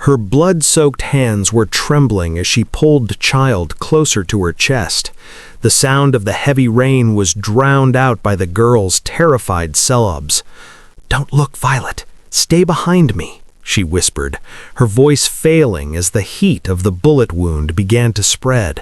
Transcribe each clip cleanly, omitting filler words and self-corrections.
Her blood-soaked hands were trembling as she pulled the child closer to her chest. The sound of the heavy rain was drowned out by the girl's terrified sobs. "Don't look, Violet. Stay behind me," she whispered, her voice failing as the heat of the bullet wound began to spread.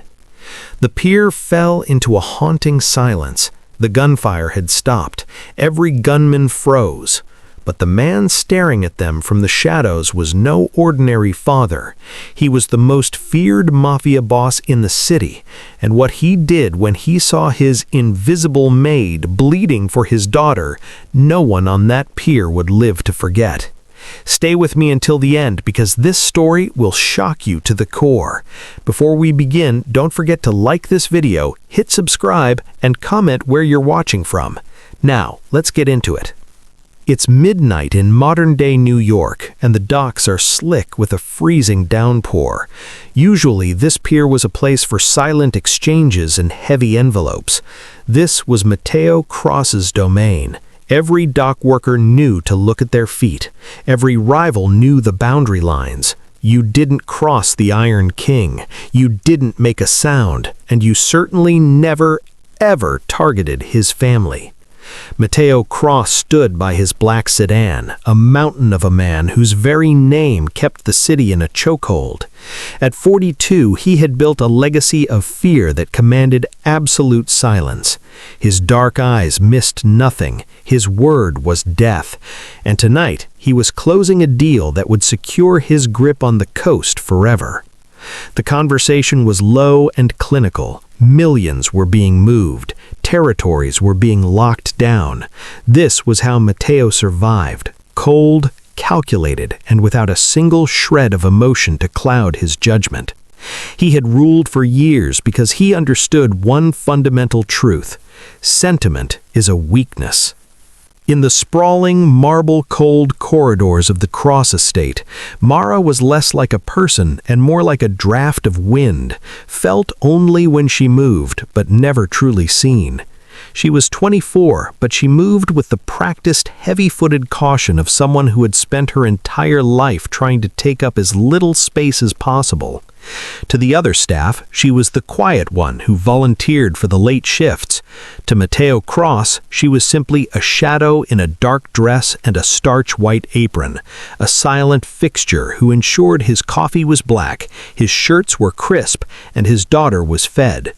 The pier fell into a haunting silence. The gunfire had stopped. Every gunman froze. But the man staring at them from the shadows was no ordinary father. He was the most feared mafia boss in the city, and what he did when he saw his invisible maid bleeding for his daughter, no one on that pier would live to forget. Stay with me until the end, because this story will shock you to the core. Before we begin, don't forget to like this video, hit subscribe, and comment where you're watching from. Now, let's get into it. It's midnight in modern-day New York, and the docks are slick with a freezing downpour. Usually, this pier was a place for silent exchanges and heavy envelopes. This was Mateo Cross's domain. Every dock worker knew to look at their feet. Every rival knew the boundary lines. You didn't cross the Iron King. You didn't make a sound, and you certainly never, ever targeted his family. Mateo Cross stood by his black sedan, a mountain of a man whose very name kept the city in a chokehold. At 42, he had built a legacy of fear that commanded absolute silence. His dark eyes missed nothing. His word was death. And tonight, he was closing a deal that would secure his grip on the coast forever. The conversation was low and clinical. Millions were being moved. Territories were being locked down. This was how Mateo survived, cold, calculated, and without a single shred of emotion to cloud his judgment. He had ruled for years because he understood one fundamental truth: sentiment is a weakness. In the sprawling, marble-cold corridors of the Cross estate, Mara was less like a person and more like a draft of wind, felt only when she moved, but never truly seen. She was 24, but she moved with the practiced, heavy-footed caution of someone who had spent her entire life trying to take up as little space as possible. To the other staff, she was the quiet one who volunteered for the late shifts. To Mateo Cross, she was simply a shadow in a dark dress and a starch-white apron, a silent fixture who ensured his coffee was black, his shirts were crisp, and his daughter was fed.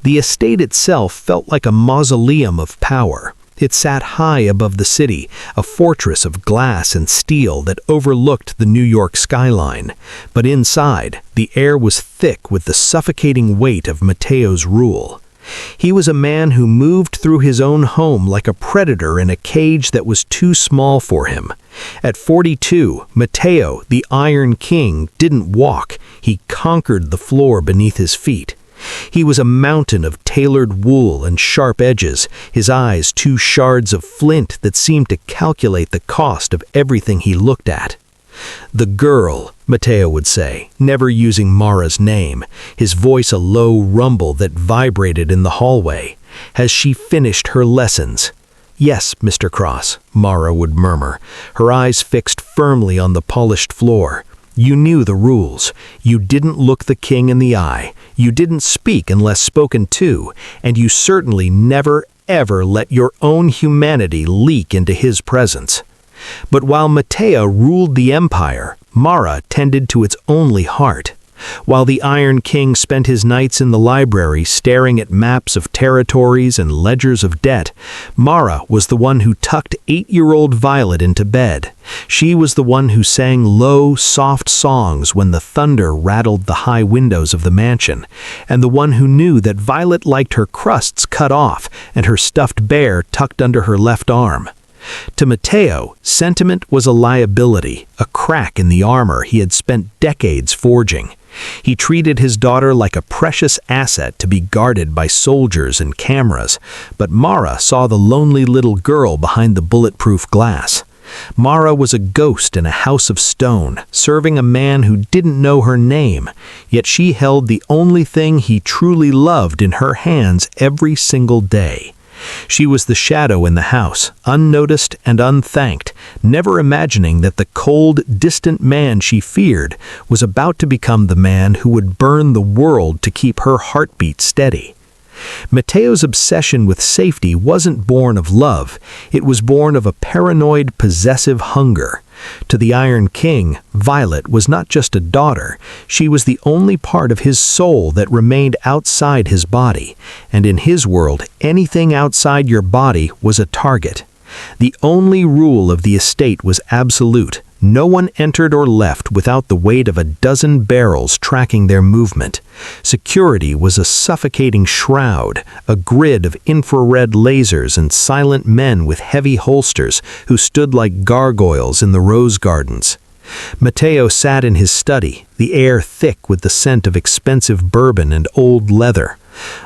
The estate itself felt like a mausoleum of power. It sat high above the city, a fortress of glass and steel that overlooked the New York skyline. But inside, the air was thick with the suffocating weight of Mateo's rule. He was a man who moved through his own home like a predator in a cage that was too small for him. At 42, Mateo, the Iron King, didn't walk. He conquered the floor beneath his feet. He was a mountain of tailored wool and sharp edges, his eyes two shards of flint that seemed to calculate the cost of everything he looked at. "The girl," Mateo would say, never using Mara's name, his voice a low rumble that vibrated in the hallway. "Has she finished her lessons?" "Yes, Mr. Cross," Mara would murmur, her eyes fixed firmly on the polished floor. "You knew the rules. You didn't look the king in the eye. You didn't speak unless spoken to, and you certainly never, ever let your own humanity leak into his presence." But while Mateo ruled the empire, Mara tended to its only heart. While the Iron King spent his nights in the library staring at maps of territories and ledgers of debt, Mara was the one who tucked 8-year-old Violet into bed. She was the one who sang low, soft songs when the thunder rattled the high windows of the mansion, and the one who knew that Violet liked her crusts cut off and her stuffed bear tucked under her left arm. To Mateo, sentiment was a liability, a crack in the armor he had spent decades forging. He treated his daughter like a precious asset to be guarded by soldiers and cameras, but Mara saw the lonely little girl behind the bulletproof glass. Mara was a ghost in a house of stone, serving a man who didn't know her name, yet she held the only thing he truly loved in her hands every single day. She was the shadow in the house, unnoticed and unthanked, never imagining that the cold, distant man she feared was about to become the man who would burn the world to keep her heartbeat steady. Mateo's obsession with safety wasn't born of love, it was born of a paranoid, possessive hunger. To the Iron King, Violet was not just a daughter, she was the only part of his soul that remained outside his body, and in his world, anything outside your body was a target. The only rule of the estate was absolute. No one entered or left without the weight of a dozen barrels tracking their movement. Security was a suffocating shroud, a grid of infrared lasers and silent men with heavy holsters who stood like gargoyles in the rose gardens. Mateo sat in his study, the air thick with the scent of expensive bourbon and old leather.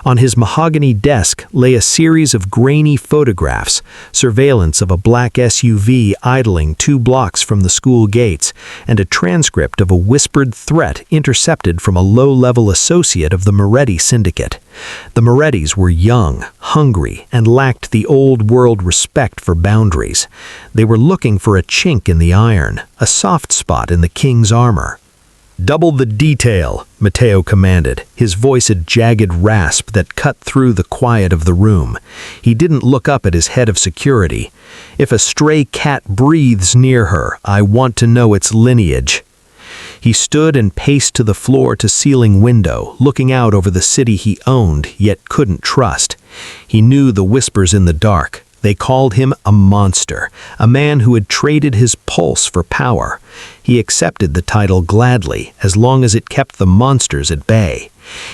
On his mahogany desk lay a series of grainy photographs, surveillance of a black SUV idling 2 blocks from the school gates, and a transcript of a whispered threat intercepted from a low-level associate of the Moretti syndicate. The Morettis were young, hungry, and lacked the old-world respect for boundaries. They were looking for a chink in the iron, a soft spot in the king's armor. "Double the detail," Mateo commanded, his voice a jagged rasp that cut through the quiet of the room. He didn't look up at his head of security. "If a stray cat breathes near her, I want to know its lineage." He stood and paced to the floor-to-ceiling window, looking out over the city he owned yet couldn't trust. He knew the whispers in the dark. They called him a monster, a man who had traded his pulse for power. He accepted the title gladly, as long as it kept the monsters at bay.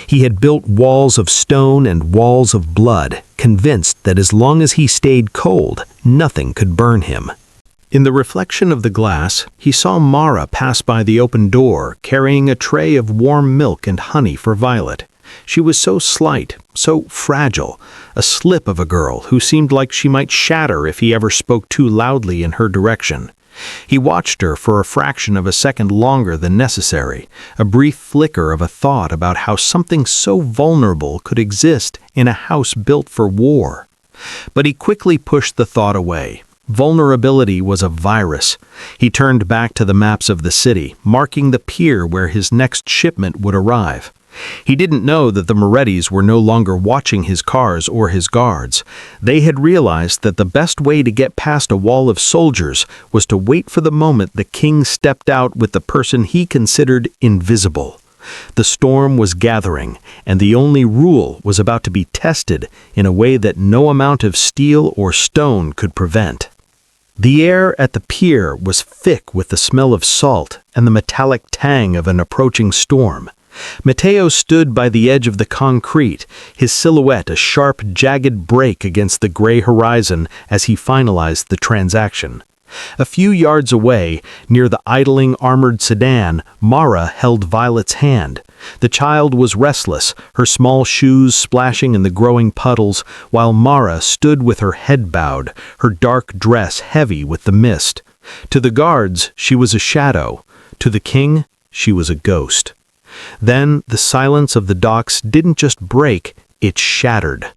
He had built walls of stone and walls of blood, convinced that as long as he stayed cold, nothing could burn him. In the reflection of the glass, he saw Mara pass by the open door, carrying a tray of warm milk and honey for Violet. She was so slight, so fragile, a slip of a girl who seemed like she might shatter if he ever spoke too loudly in her direction. He watched her for a fraction of a second longer than necessary, a brief flicker of a thought about how something so vulnerable could exist in a house built for war. But he quickly pushed the thought away. Vulnerability was a virus. He turned back to the maps of the city, marking the pier where his next shipment would arrive. He didn't know that the Morettis were no longer watching his cars or his guards. They had realized that the best way to get past a wall of soldiers was to wait for the moment the king stepped out with the person he considered invisible. The storm was gathering, and the only rule was about to be tested in a way that no amount of steel or stone could prevent. The air at the pier was thick with the smell of salt and the metallic tang of an approaching storm. Mateo stood by the edge of the concrete, his silhouette a sharp, jagged break against the gray horizon as he finalized the transaction. A few yards away, near the idling armored sedan, Mara held Violet's hand. The child was restless, her small shoes splashing in the growing puddles, while Mara stood with her head bowed, her dark dress heavy with the mist. To the guards, she was a shadow. To the king, she was a ghost. Then the silence of the docks didn't just break, it shattered.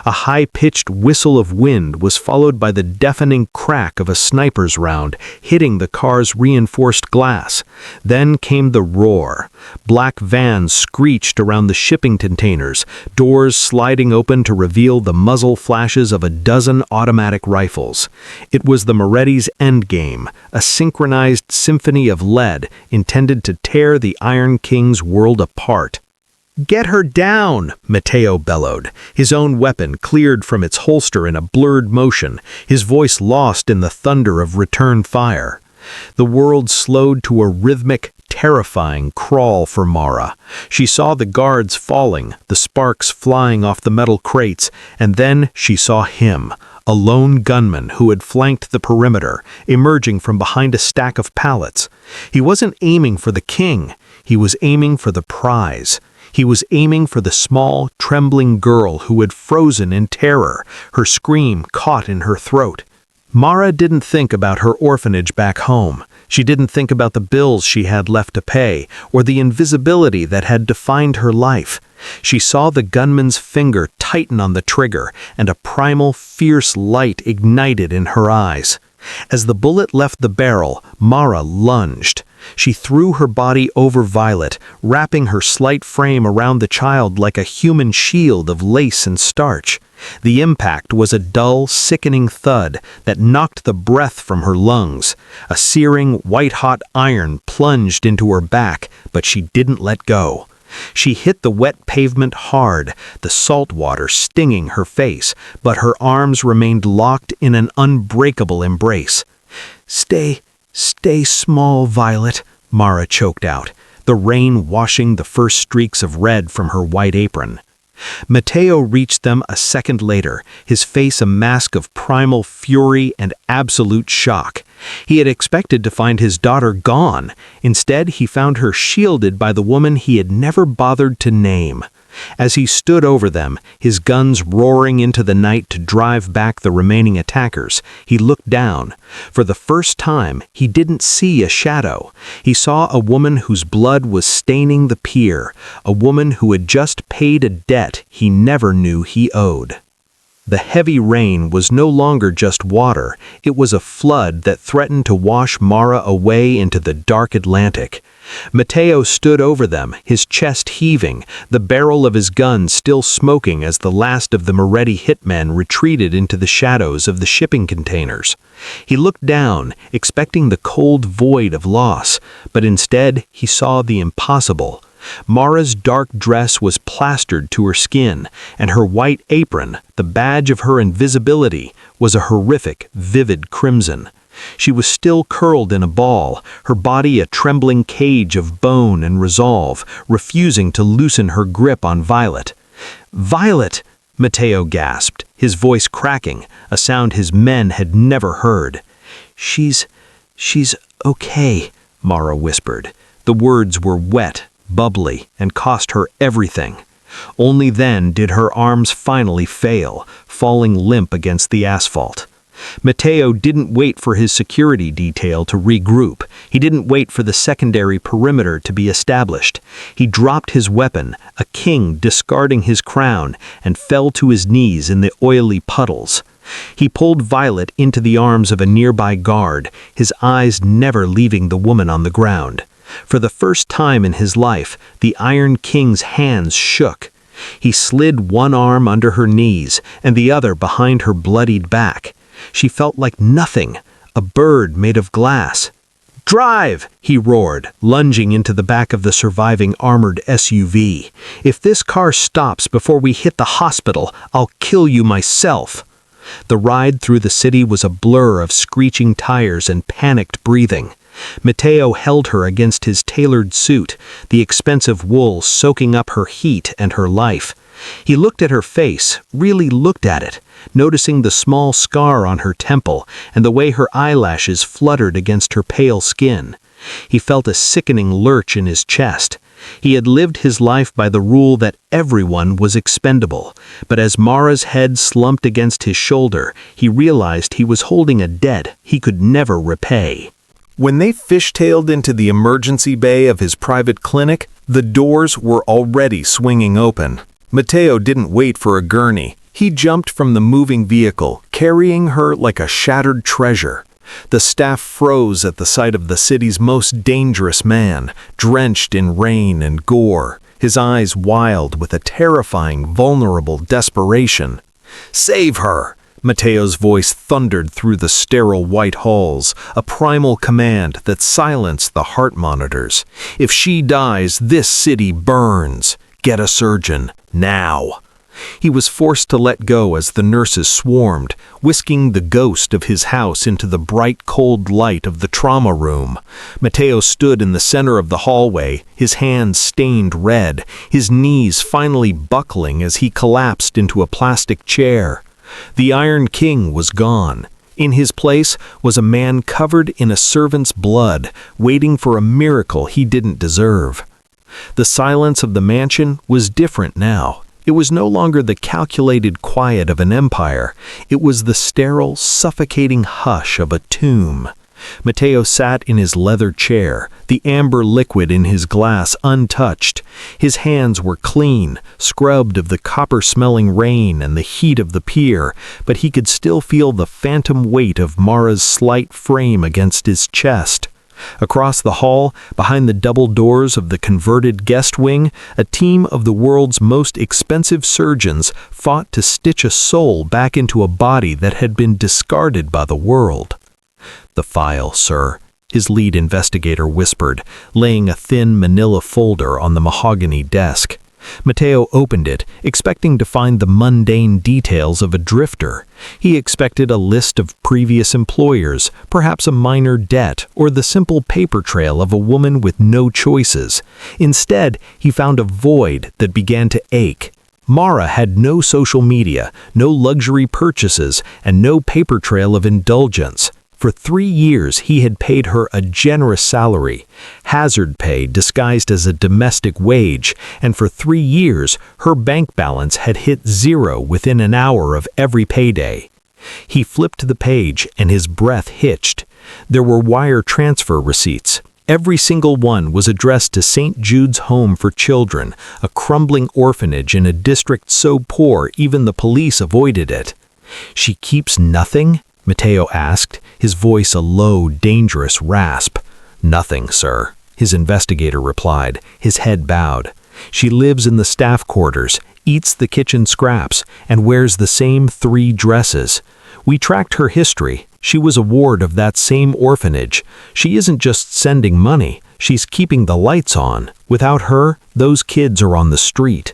A high-pitched whistle of wind was followed by the deafening crack of a sniper's round hitting the car's reinforced glass. Then came the roar. Black vans screeched around the shipping containers, doors sliding open to reveal the muzzle flashes of a dozen automatic rifles. It was the Moretti's endgame, a synchronized symphony of lead intended to tear the Iron King's world apart. "Get her down!" Mateo bellowed, his own weapon cleared from its holster in a blurred motion, his voice lost in the thunder of return fire. The world slowed to a rhythmic, terrifying crawl for Mara. She saw the guards falling, the sparks flying off the metal crates, and then she saw him, a lone gunman who had flanked the perimeter, emerging from behind a stack of pallets. He wasn't aiming for the king, he was aiming for the prize. He was aiming for the small, trembling girl who had frozen in terror, her scream caught in her throat. Mara didn't think about her orphanage back home. She didn't think about the bills she had left to pay, or the invisibility that had defined her life. She saw the gunman's finger tighten on the trigger, and a primal, fierce light ignited in her eyes. As the bullet left the barrel, Mara lunged. She threw her body over Violet, wrapping her slight frame around the child like a human shield of lace and starch. The impact was a dull, sickening thud that knocked the breath from her lungs. A searing, white-hot iron plunged into her back, but she didn't let go. She hit the wet pavement hard, the salt water stinging her face, but her arms remained locked in an unbreakable embrace. Stay small, Violet," Mara choked out, the rain washing the first streaks of red from her white apron. Mateo reached them a second later, his face a mask of primal fury and absolute shock. He had expected to find his daughter gone. Instead, he found her shielded by the woman he had never bothered to name. As he stood over them, his guns roaring into the night to drive back the remaining attackers, he looked down. For the first time, he didn't see a shadow. He saw a woman whose blood was staining the pier, a woman who had just paid a debt he never knew he owed. The heavy rain was no longer just water, it was a flood that threatened to wash Mara away into the dark Atlantic. Mateo stood over them, his chest heaving, the barrel of his gun still smoking as the last of the Moretti hitmen retreated into the shadows of the shipping containers. He looked down, expecting the cold void of loss, but instead he saw the impossible. Mara's dark dress was plastered to her skin, and her white apron, the badge of her invisibility, was a horrific, vivid crimson. She was still curled in a ball, her body a trembling cage of bone and resolve, refusing to loosen her grip on Violet. "Violet!" Mateo gasped, his voice cracking, a sound his men had never heard. She's okay," Mara whispered. The words were wet, bubbly, and cost her everything. Only then did her arms finally fail, falling limp against the asphalt. Mateo didn't wait for his security detail to regroup. He didn't wait for the secondary perimeter to be established. He dropped his weapon, a king discarding his crown, and fell to his knees in the oily puddles. He pulled Violet into the arms of a nearby guard, his eyes never leaving the woman on the ground. For the first time in his life, the Iron King's hands shook. He slid one arm under her knees and the other behind her bloodied back. She felt like nothing, a bird made of glass. "Drive!" he roared, lunging into the back of the surviving armored SUV. "If this car stops before we hit the hospital, I'll kill you myself." The ride through the city was a blur of screeching tires and panicked breathing. Mateo held her against his tailored suit, the expensive wool soaking up her heat and her life. He looked at her face, really looked at it, noticing the small scar on her temple and the way her eyelashes fluttered against her pale skin. He felt a sickening lurch in his chest. He had lived his life by the rule that everyone was expendable, but as Mara's head slumped against his shoulder, he realized he was holding a debt he could never repay. When they fishtailed into the emergency bay of his private clinic, the doors were already swinging open. Mateo didn't wait for a gurney. He jumped from the moving vehicle, carrying her like a shattered treasure. The staff froze at the sight of the city's most dangerous man, drenched in rain and gore, his eyes wild with a terrifying, vulnerable desperation. "Save her!" Mateo's voice thundered through the sterile white halls, a primal command that silenced the heart monitors. "If she dies, this city burns. Get a surgeon, now." He was forced to let go as the nurses swarmed, whisking the ghost of his house into the bright, cold light of the trauma room. Mateo stood in the center of the hallway, his hands stained red, his knees finally buckling as he collapsed into a plastic chair. The Iron King was gone. In his place was a man covered in a servant's blood, waiting for a miracle he didn't deserve. The silence of the mansion was different now. It was no longer the calculated quiet of an empire. It was the sterile, suffocating hush of a tomb. Matteo sat in his leather chair, the amber liquid in his glass untouched. His hands were clean, scrubbed of the copper-smelling rain and the heat of the pier, but he could still feel the phantom weight of Mara's slight frame against his chest. Across the hall, behind the double doors of the converted guest wing, a team of the world's most expensive surgeons fought to stitch a soul back into a body that had been discarded by the world. "The file, sir," his lead investigator whispered, laying a thin manila folder on the mahogany desk. Matteo opened it, expecting to find the mundane details of a drifter. He expected a list of previous employers, perhaps a minor debt, or the simple paper trail of a woman with no choices. Instead, he found a void that began to ache. Mara had no social media, no luxury purchases, and no paper trail of indulgence. For 3 years, he had paid her a generous salary, hazard pay disguised as a domestic wage, and for 3 years, her bank balance had hit zero within an hour of every payday. He flipped the page and his breath hitched. There were wire transfer receipts. Every single one was addressed to St. Jude's Home for Children, a crumbling orphanage in a district so poor even the police avoided it. "She keeps nothing?" Matteo asked, his voice a low, dangerous rasp. "Nothing, sir," his investigator replied, his head bowed. "She lives in the staff quarters, eats the kitchen scraps, and wears the same 3 dresses. We tracked her history. She was a ward of that same orphanage. She isn't just sending money, she's keeping the lights on. Without her, those kids are on the street."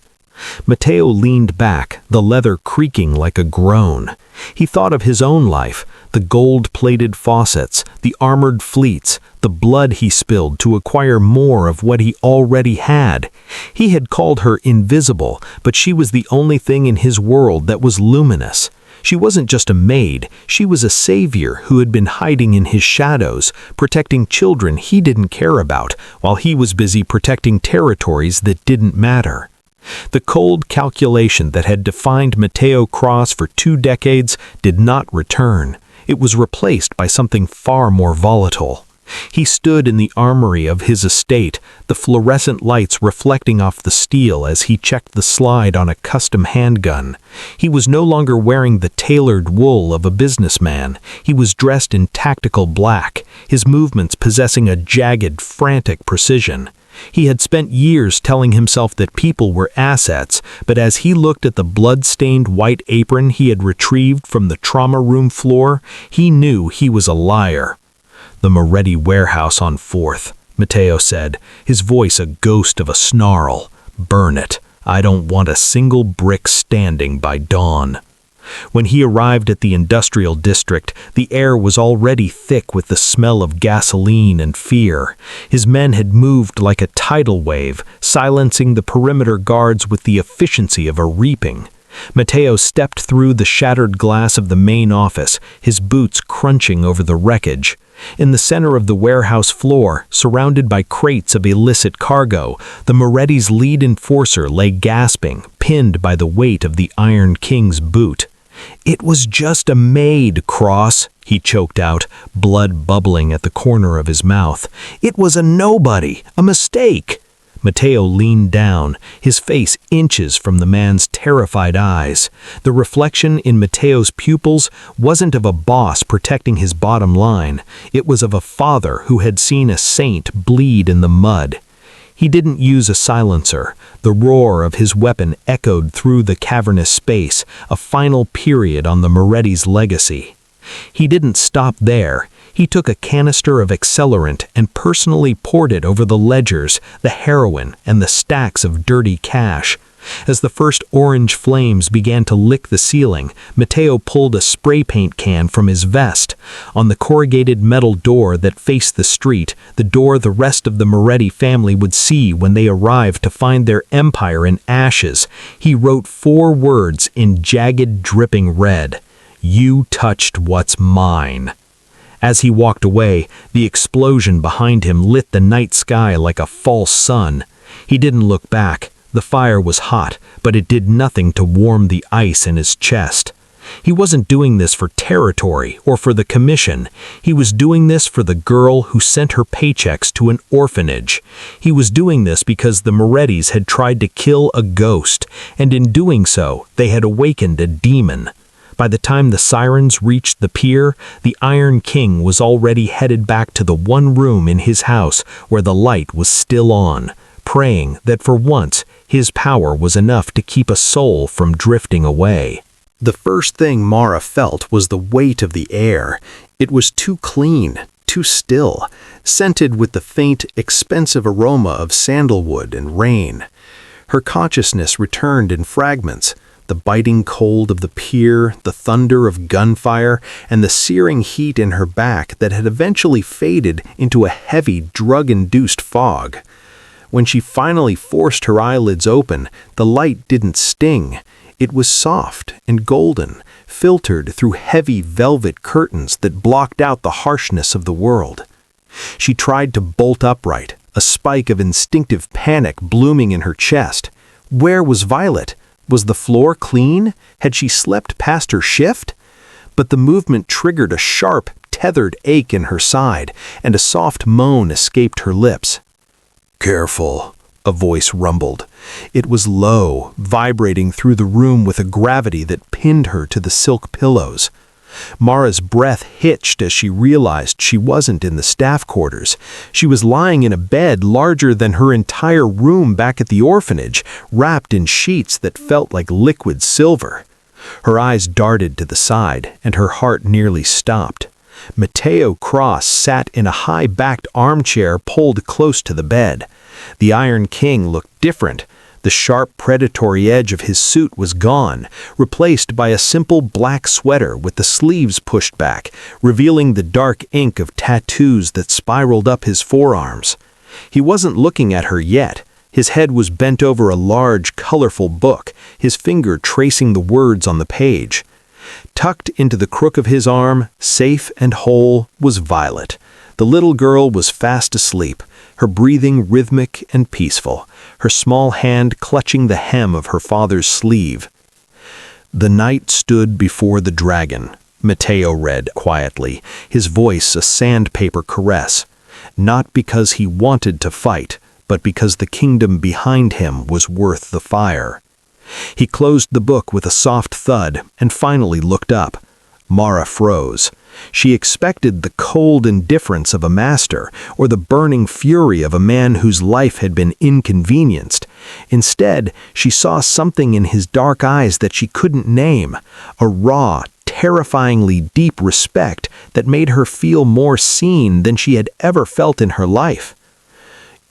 Matteo leaned back, the leather creaking like a groan. He thought of his own life, the gold-plated faucets, the armored fleets, the blood he spilled to acquire more of what he already had. He had called her invisible, but she was the only thing in his world that was luminous. She wasn't just a maid, she was a savior who had been hiding in his shadows, protecting children he didn't care about, while he was busy protecting territories that didn't matter. The cold calculation that had defined Matteo Cross for 2 decades did not return. It was replaced by something far more volatile. He stood in the armory of his estate, the fluorescent lights reflecting off the steel as he checked the slide on a custom handgun. He was no longer wearing the tailored wool of a businessman. He was dressed in tactical black, his movements possessing a jagged, frantic precision. He had spent years telling himself that people were assets, but as he looked at the blood-stained white apron he had retrieved from the trauma room floor, he knew he was a liar. "The Moretti warehouse on 4th, Matteo said, his voice a ghost of a snarl. "Burn it. I don't want a single brick standing by dawn." When he arrived at the industrial district, the air was already thick with the smell of gasoline and fear. His men had moved like a tidal wave, silencing the perimeter guards with the efficiency of a reaping. Matteo stepped through the shattered glass of the main office, his boots crunching over the wreckage. In the center of the warehouse floor, surrounded by crates of illicit cargo, the Moretti's lead enforcer lay gasping, pinned by the weight of the Iron King's boot. "It was just a maid, Cross," he choked out, blood bubbling at the corner of his mouth. "It was a nobody, a mistake." Matteo leaned down, his face inches from the man's terrified eyes. The reflection in Matteo's pupils wasn't of a boss protecting his bottom line. It was of a father who had seen a saint bleed in the mud. He didn't use a silencer. The roar of his weapon echoed through the cavernous space, a final period on the Moretti's legacy. He didn't stop there. He took a canister of accelerant and personally poured it over the ledgers, the heroin, and the stacks of dirty cash. As the first orange flames began to lick the ceiling, Matteo pulled a spray paint can from his vest. On the corrugated metal door that faced the street, the door the rest of the Moretti family would see when they arrived to find their empire in ashes, he wrote 4 words in jagged, dripping red: "You touched what's mine." As he walked away, the explosion behind him lit the night sky like a false sun. He didn't look back. The fire was hot, but it did nothing to warm the ice in his chest. He wasn't doing this for territory or for the commission. He was doing this for the girl who sent her paychecks to an orphanage. He was doing this because the Morettis had tried to kill a ghost, and in doing so, they had awakened a demon. By the time the sirens reached the pier, the Iron King was already headed back to the one room in his house where the light was still on, praying that for once his power was enough to keep a soul from drifting away. The first thing Mara felt was the weight of the air. It was too clean, too still, scented with the faint, expensive aroma of sandalwood and rain. Her consciousness returned in fragments. The biting cold of the pier, the thunder of gunfire, and the searing heat in her back that had eventually faded into a heavy, drug-induced fog. When she finally forced her eyelids open, the light didn't sting. It was soft and golden, filtered through heavy velvet curtains that blocked out the harshness of the world. She tried to bolt upright, a spike of instinctive panic blooming in her chest. Where was Violet? Was the floor clean? Had she slept past her shift? But the movement triggered a sharp, tethered ache in her side, and a soft moan escaped her lips. "Careful," a voice rumbled. It was low, vibrating through the room with a gravity that pinned her to the silk pillows. Mara's breath hitched as she realized she wasn't in the staff quarters. She was lying in a bed larger than her entire room back at the orphanage, wrapped in sheets that felt like liquid silver. Her eyes darted to the side, and her heart nearly stopped. Mateo Cross sat in a high-backed armchair pulled close to the bed. The Iron King looked different. The sharp, predatory edge of his suit was gone, replaced by a simple black sweater with the sleeves pushed back, revealing the dark ink of tattoos that spiraled up his forearms. He wasn't looking at her yet. His head was bent over a large, colorful book, his finger tracing the words on the page. Tucked into the crook of his arm, safe and whole, was Violet. The little girl was fast asleep, her breathing rhythmic and peaceful, her small hand clutching the hem of her father's sleeve. "The knight stood before the dragon," Mateo read quietly, his voice a sandpaper caress. "Not because he wanted to fight, but because the kingdom behind him was worth the fire." He closed the book with a soft thud and finally looked up. Mara froze. She expected the cold indifference of a master or the burning fury of a man whose life had been inconvenienced. Instead, she saw something in his dark eyes that she couldn't name, a raw, terrifyingly deep respect that made her feel more seen than she had ever felt in her life.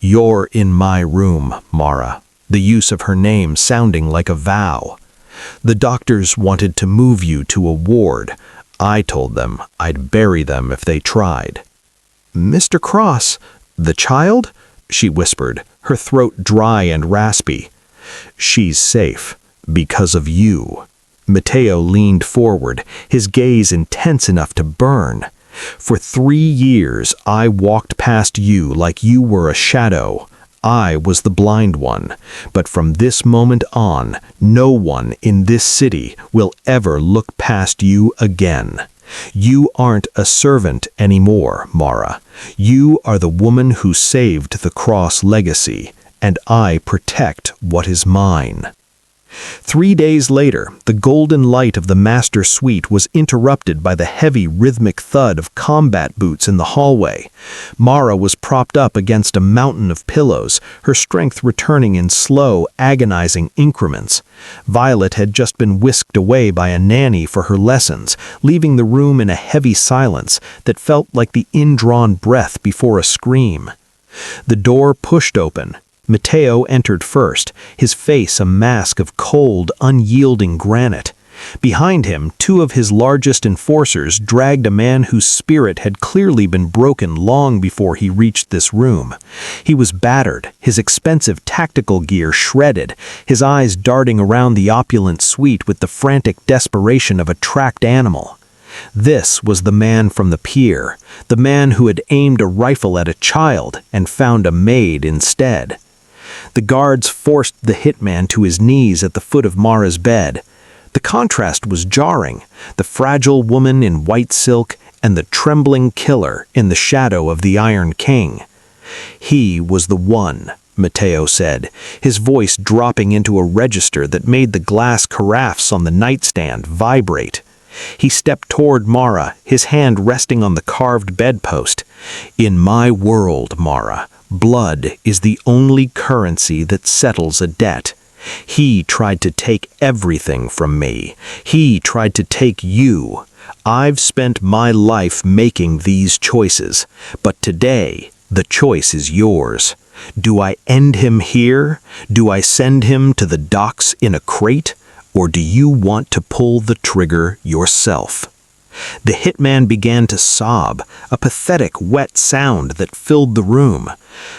"You're in my room, Mara," the use of her name sounding like a vow. "The doctors wanted to move you to a ward. I told them I'd bury them if they tried." "Mr. Cross, the child?" she whispered, her throat dry and raspy. "She's safe, because of you." Mateo leaned forward, his gaze intense enough to burn. "For 3 years I walked past you like you were a shadow. I was the blind one, but from this moment on, no one in this city will ever look past you again. You aren't a servant anymore, Mara. You are the woman who saved the Cross legacy, and I protect what is mine." 3 days later, the golden light of the master suite was interrupted by the heavy rhythmic thud of combat boots in the hallway. Mara was propped up against a mountain of pillows, her strength returning in slow, agonizing increments. Violet had just been whisked away by a nanny for her lessons, leaving the room in a heavy silence that felt like the indrawn breath before a scream. The door pushed open. Mateo entered first, his face a mask of cold, unyielding granite. Behind him, 2 of his largest enforcers dragged a man whose spirit had clearly been broken long before he reached this room. He was battered, his expensive tactical gear shredded, his eyes darting around the opulent suite with the frantic desperation of a tracked animal. This was the man from the pier, the man who had aimed a rifle at a child and found a maid instead. The guards forced the hitman to his knees at the foot of Mara's bed. The contrast was jarring, the fragile woman in white silk and the trembling killer in the shadow of the Iron King. He was the one, Matteo said, his voice dropping into a register that made the glass carafes on the nightstand vibrate. He stepped toward Mara, his hand resting on the carved bedpost. "In my world, Mara, blood is the only currency that settles a debt. He tried to take everything from me. He tried to take you. I've spent my life making these choices, but today, the choice is yours. Do I end him here? Do I send him to the docks in a crate? Or do you want to pull the trigger yourself?" The hitman began to sob, a pathetic, wet sound that filled the room.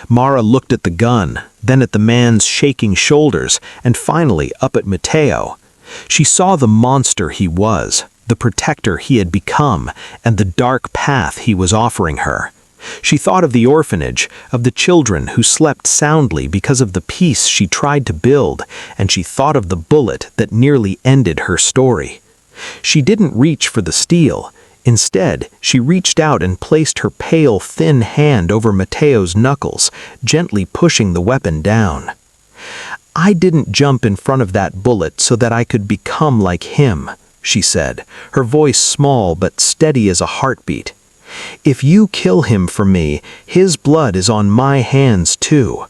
Mara looked at the gun, then at the man's shaking shoulders, and finally up at Matteo. She saw the monster he was, the protector he had become, and the dark path he was offering her. She thought of the orphanage, of the children who slept soundly because of the peace she tried to build, and she thought of the bullet that nearly ended her story. She didn't reach for the steel. Instead, she reached out and placed her pale, thin hand over Matteo's knuckles, gently pushing the weapon down. "I didn't jump in front of that bullet so that I could become like him," she said, her voice small but steady as a heartbeat. "If you kill him for me, his blood is on my hands too.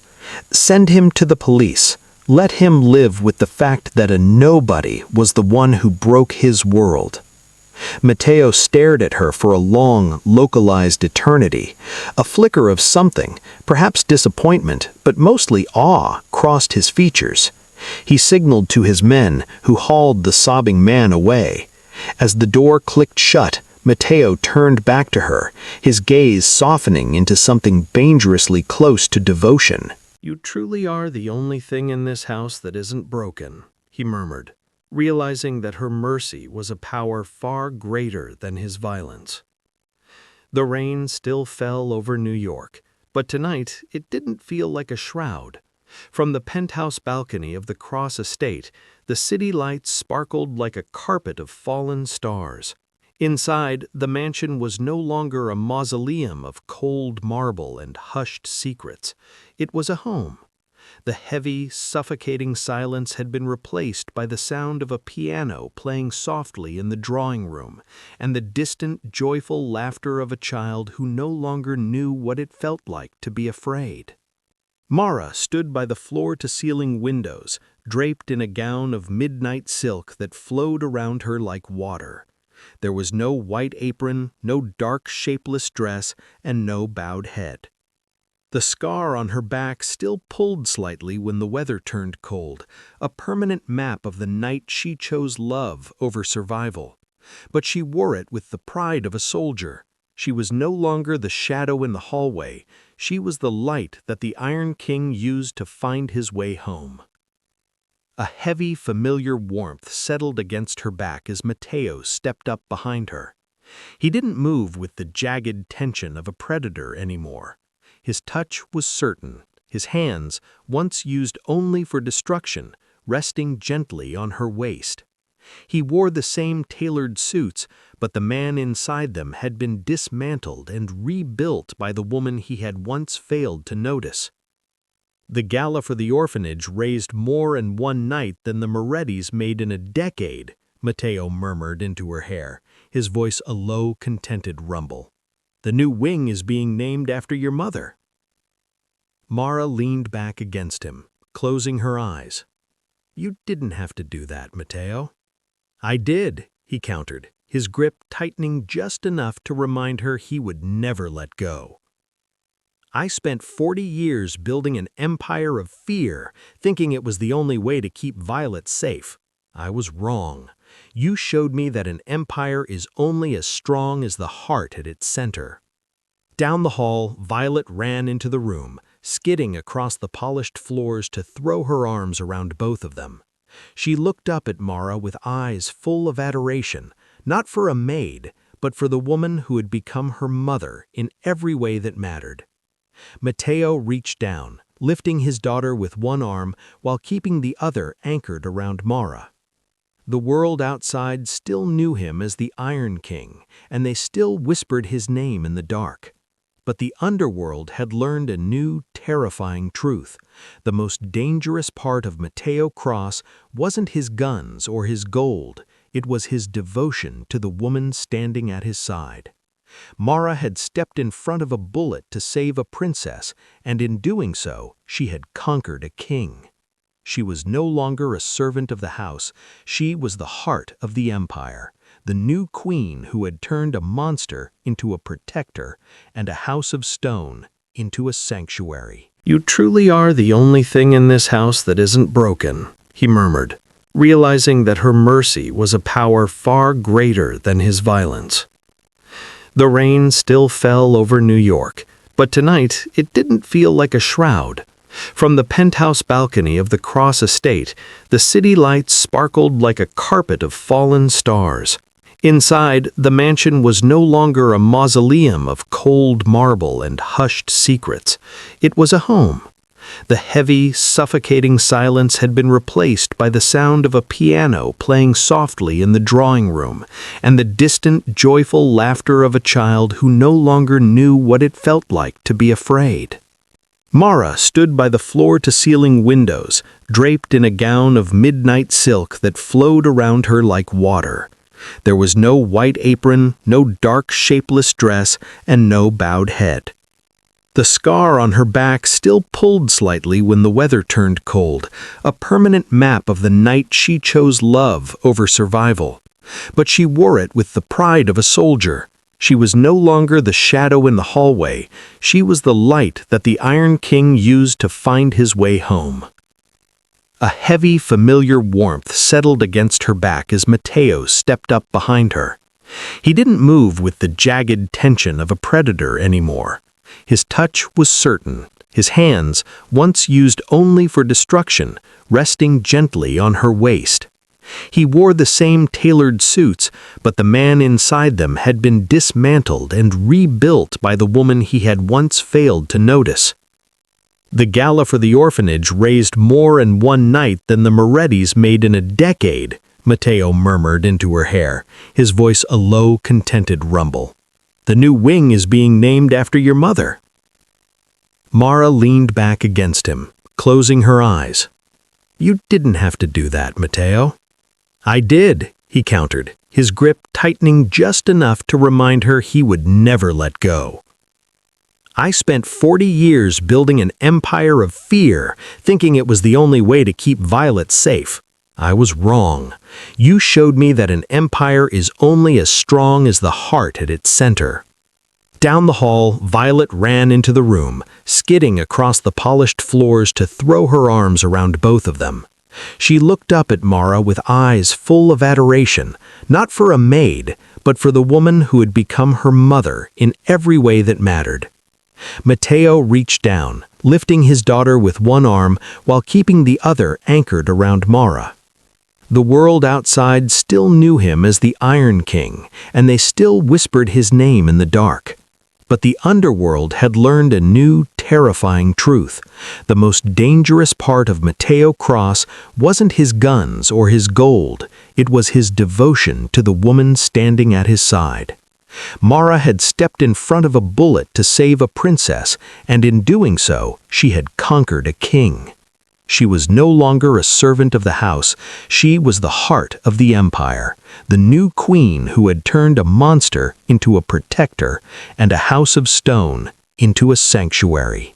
Send him to the police. Let him live with the fact that a nobody was the one who broke his world." Matteo stared at her for a long, localized eternity. A flicker of something, perhaps disappointment, but mostly awe, crossed his features. He signaled to his men, who hauled the sobbing man away. As the door clicked shut, Matteo turned back to her, his gaze softening into something dangerously close to devotion. "You truly are the only thing in this house that isn't broken," he murmured, realizing that her mercy was a power far greater than his violence. The rain still fell over New York, but tonight it didn't feel like a shroud. From the penthouse balcony of the Cross Estate, the city lights sparkled like a carpet of fallen stars. Inside, the mansion was no longer a mausoleum of cold marble and hushed secrets. It was a home. The heavy, suffocating silence had been replaced by the sound of a piano playing softly in the drawing room, and the distant, joyful laughter of a child who no longer knew what it felt like to be afraid. Mara stood by the floor-to-ceiling windows, draped in a gown of midnight silk that flowed around her like water. There was no white apron, no dark, shapeless dress, and no bowed head. The scar on her back still pulled slightly when the weather turned cold, a permanent map of the night she chose love over survival. But she wore it with the pride of a soldier. She was no longer the shadow in the hallway. She was the light that the Iron King used to find his way home. A heavy, familiar warmth settled against her back as Matteo stepped up behind her. He didn't move with the jagged tension of a predator anymore. His touch was certain, his hands, once used only for destruction, resting gently on her waist. He wore the same tailored suits, but the man inside them had been dismantled and rebuilt by the woman he had once failed to notice. The gala for the orphanage raised more in one night than the Morettis made in a decade, Matteo murmured into her hair, his voice a low, contented rumble. "The new wing is being named after your mother." Mara leaned back against him, closing her eyes. "You didn't have to do that, Matteo." "I did," he countered, his grip tightening just enough to remind her he would never let go. "I spent 40 years building an empire of fear, thinking it was the only way to keep Violet safe. I was wrong. You showed me that an empire is only as strong as the heart at its center." Down the hall, Violet ran into the room, skidding across the polished floors to throw her arms around both of them. She looked up at Mara with eyes full of adoration, not for a maid, but for the woman who had become her mother in every way that mattered. Matteo reached down, lifting his daughter with one arm while keeping the other anchored around Mara. The world outside still knew him as the Iron King, and they still whispered his name in the dark. But the underworld had learned a new, terrifying truth. The most dangerous part of Mateo Cross wasn't his guns or his gold, it was his devotion to the woman standing at his side. Mara had stepped in front of a bullet to save a princess, and in doing so, she had conquered a king. She was no longer a servant of the house, she was the heart of the empire, the new queen who had turned a monster into a protector and a house of stone into a sanctuary. "You truly are the only thing in this house that isn't broken," he murmured, realizing that her mercy was a power far greater than his violence. The rain still fell over New York, but tonight it didn't feel like a shroud. From the penthouse balcony of the Cross estate, the city lights sparkled like a carpet of fallen stars. Inside, the mansion was no longer a mausoleum of cold marble and hushed secrets. It was a home. The heavy, suffocating silence had been replaced by the sound of a piano playing softly in the drawing room, and the distant, joyful laughter of a child who no longer knew what it felt like to be afraid. Mara stood by the floor-to-ceiling windows, draped in a gown of midnight silk that flowed around her like water. There was no white apron, no dark, shapeless dress, and no bowed head. The scar on her back still pulled slightly when the weather turned cold, a permanent map of the night she chose love over survival. But she wore it with the pride of a soldier. She was no longer the shadow in the hallway, she was the light that the Iron King used to find his way home. A heavy, familiar warmth settled against her back as Mateo stepped up behind her. He didn't move with the jagged tension of a predator anymore. His touch was certain, his hands, once used only for destruction, resting gently on her waist. He wore the same tailored suits, but the man inside them had been dismantled and rebuilt by the woman he had once failed to notice. The gala for the orphanage raised more in one night than the Morettis made in a decade, Mateo murmured into her hair, his voice a low, contented rumble. "The new wing is being named after your mother." Mara leaned back against him, closing her eyes. "You didn't have to do that, Mateo." "I did," he countered, his grip tightening just enough to remind her he would never let go. "I spent 40 years building an empire of fear, thinking it was the only way to keep Violet safe. I was wrong. You showed me that an empire is only as strong as the heart at its center." Down the hall, Violet ran into the room, skidding across the polished floors to throw her arms around both of them. She looked up at Mara with eyes full of adoration, not for a maid, but for the woman who had become her mother in every way that mattered. Mateo reached down, lifting his daughter with one arm while keeping the other anchored around Mara. The world outside still knew him as the Iron King, and they still whispered his name in the dark. But the underworld had learned a new, terrifying truth. The most dangerous part of Mateo Cross wasn't his guns or his gold, it was his devotion to the woman standing at his side. Mara had stepped in front of a bullet to save a princess, and in doing so, she had conquered a king. She was no longer a servant of the house, she was the heart of the empire, the new queen who had turned a monster into a protector and a house of stone into a sanctuary.